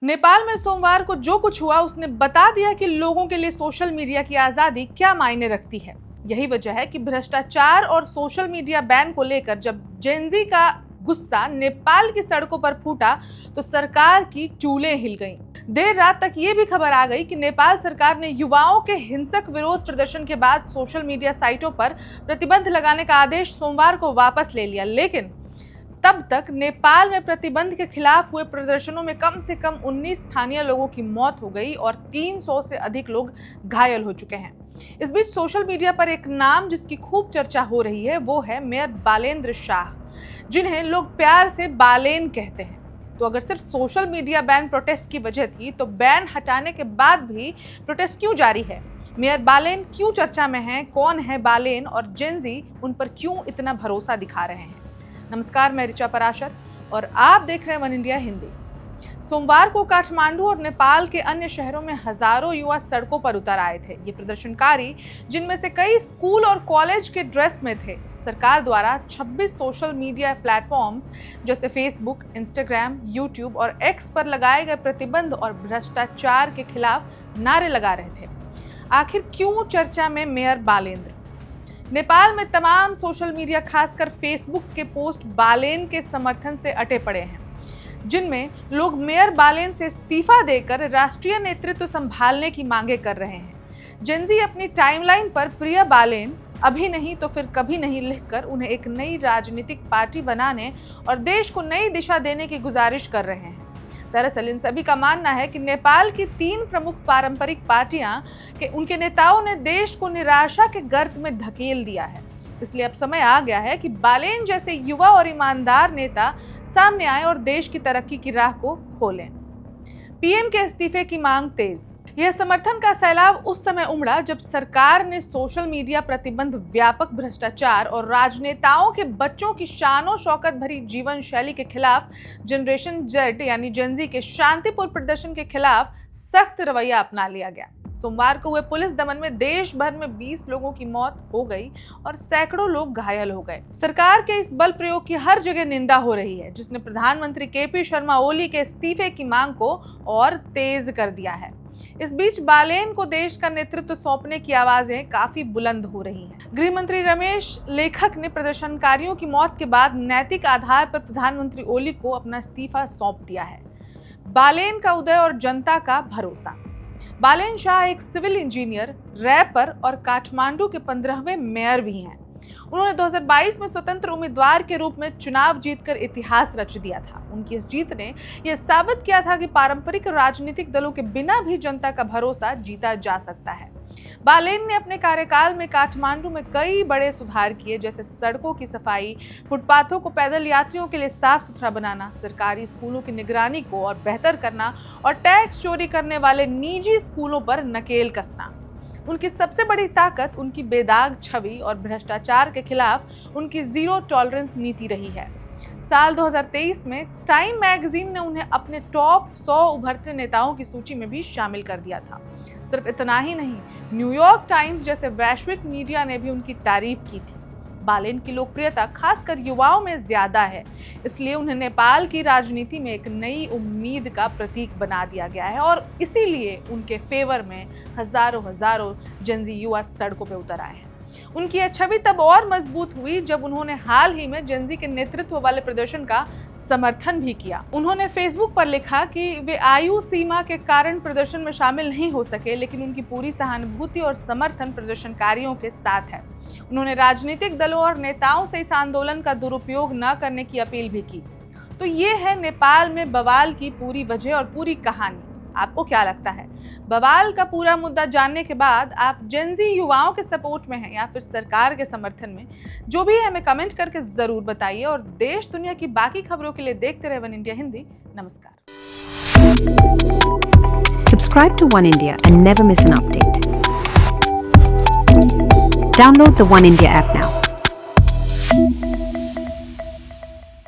नेपाल में सोमवार को जो कुछ हुआ उसने बता दिया कि लोगों के लिए सोशल मीडिया की आजादी क्या मायने रखती है। यही वजह है कि भ्रष्टाचार और सोशल मीडिया बैन को लेकर जब जेनजी का गुस्सा नेपाल की सड़कों पर फूटा तो सरकार की चूलें हिल गईं। देर रात तक ये भी खबर आ गई कि नेपाल सरकार ने युवाओं के हिंसक विरोध प्रदर्शन के बाद सोशल मीडिया साइटों पर प्रतिबंध लगाने का आदेश सोमवार को वापस ले लिया, लेकिन तब तक नेपाल में प्रतिबंध के खिलाफ हुए प्रदर्शनों में कम से कम 19 स्थानीय लोगों की मौत हो गई और 300 से अधिक लोग घायल हो चुके हैं। इस बीच सोशल मीडिया पर एक नाम जिसकी खूब चर्चा हो रही है वो है मेयर बालेन्द्र शाह, जिन्हें लोग प्यार से बालेन कहते हैं। तो अगर सिर्फ सोशल मीडिया बैन प्रोटेस्ट की वजह थी तो बैन हटाने के बाद भी प्रोटेस्ट क्यों जारी है? मेयर बालेन क्यों चर्चा में हैं? कौन है बालेन और जेनजी उन पर क्यों इतना भरोसा दिखा रहे हैं? नमस्कार, मैं ऋचा पराशर और आप देख रहे हैं वन इंडिया हिंदी। सोमवार को काठमांडू और नेपाल के अन्य शहरों में हजारों युवा सड़कों पर उतर आए थे। ये प्रदर्शनकारी, जिनमें से कई स्कूल और कॉलेज के ड्रेस में थे, सरकार द्वारा 26 सोशल मीडिया प्लेटफॉर्म्स जैसे फेसबुक, इंस्टाग्राम, यूट्यूब और एक्स पर लगाए गए प्रतिबंध और भ्रष्टाचार के खिलाफ नारे लगा रहे थे। आखिर क्यों चर्चा में मेयर बालेन्द्र? नेपाल में तमाम सोशल मीडिया, खासकर फेसबुक के पोस्ट बालेन के समर्थन से अटे पड़े हैं, जिनमें लोग मेयर बालेन से इस्तीफा देकर राष्ट्रीय नेतृत्व संभालने की मांगे कर रहे हैं। जेनजी अपनी टाइमलाइन पर प्रिय बालेन अभी नहीं तो फिर कभी नहीं लिखकर उन्हें एक नई राजनीतिक पार्टी बनाने और देश को नई दिशा देने की गुजारिश कर रहे हैं। दरअसल इन सभी का मानना है कि नेपाल की 3 प्रमुख पारंपरिक पार्टियां के उनके नेताओं ने देश को निराशा के गर्त में धकेल दिया है। इसलिए अब समय आ गया है कि बालेन जैसे युवा और ईमानदार नेता सामने आए और देश की तरक्की की राह को खोलें। पीएम के इस्तीफे की मांग तेज। यह समर्थन का सैलाब उस समय उमड़ा जब सरकार ने सोशल मीडिया प्रतिबंध, व्यापक भ्रष्टाचार और राजनेताओं के बच्चों की शानो शौकत भरी जीवन शैली के खिलाफ जनरेशन जेड यानी जेनजी के शांतिपूर्ण प्रदर्शन के खिलाफ सख्त रवैया अपना लिया गया। सोमवार को हुए पुलिस दमन में देश भर में 20 लोगों की मौत हो गई और सैकड़ों लोग घायल हो गए। सरकार के इस बल प्रयोग की हर जगह निंदा हो रही है, जिसने प्रधानमंत्री केपी शर्मा ओली के इस्तीफे की मांग को और तेज कर दिया है। इस बीच बालेन को देश का नेतृत्व सौंपने की आवाजें काफी बुलंद हो रही हैं। गृह मंत्री रमेश लेखक ने प्रदर्शनकारियों की मौत के बाद नैतिक आधार पर प्रधानमंत्री ओली को अपना इस्तीफा सौंप दिया है। बालेन का उदय और जनता का भरोसा। बालेन शाह एक सिविल इंजीनियर, रैपर और काठमांडू के 15वें मेयर भी हैं। उन्होंने 2022 में स्वतंत्र उम्मीदवार के रूप में चुनाव जीतकर इतिहास रच दिया था। उनकी इस जीत ने यह साबित किया था कि पारंपरिक राजनीतिक दलों के बिना भी जनता का भरोसा जीता जा सकता है। बालेन ने अपने कार्यकाल में काठमांडू में कई बड़े सुधार किए, जैसे सड़कों की सफाई, फुटपाथों को पैदल यात्रियों के लिए साफ सुथरा बनाना, सरकारी स्कूलों की निगरानी को और बेहतर करना और टैक्स चोरी करने वाले निजी स्कूलों पर नकेल कसना। उनकी सबसे बड़ी ताकत उनकी बेदाग छवि और भ्रष्टाचार के खिलाफ उनकी जीरो टॉलरेंस नीति रही है। साल 2023 में टाइम मैगजीन ने उन्हें अपने टॉप 100 उभरते नेताओं की सूची में भी शामिल कर दिया था। सिर्फ इतना ही नहीं, न्यूयॉर्क टाइम्स जैसे वैश्विक मीडिया ने भी उनकी तारीफ की थी। बालेन की लोकप्रियता खासकर युवाओं में ज्यादा है, इसलिए उन्हें नेपाल की राजनीति में एक नई उम्मीद का प्रतीक बना दिया गया है और इसीलिए उनके फेवर में हजारों जेनजी युवा सड़कों पर उतर आए हैं। उनकी यह छवि तब और मजबूत हुई जब उन्होंने हाल ही में जेनजी के नेतृत्व वाले प्रदर्शन का समर्थन भी किया। उन्होंने फेसबुक पर लिखा कि वे आयु सीमा के कारण प्रदर्शन में शामिल नहीं हो सके, लेकिन उनकी पूरी सहानुभूति और समर्थन प्रदर्शनकारियों के साथ है। उन्होंने राजनीतिक दलों और नेताओं से इस आंदोलन का दुरुपयोग न करने की अपील भी की। तो ये है नेपाल में बवाल की पूरी वजह और पूरी कहानी। आपको क्या लगता है? बवाल का पूरा मुद्दा जानने के बाद आप जेनजी युवाओं के सपोर्ट में हैं या फिर सरकार के समर्थन में? जो भी है हमें कमेंट करके जरूर बताइए और देश दुनिया की बाकी खबरों के लिए देखते रहे वन इंडिया हिंदी। नमस्कार। Subscribe to One India and never miss an update. Download the One India app now.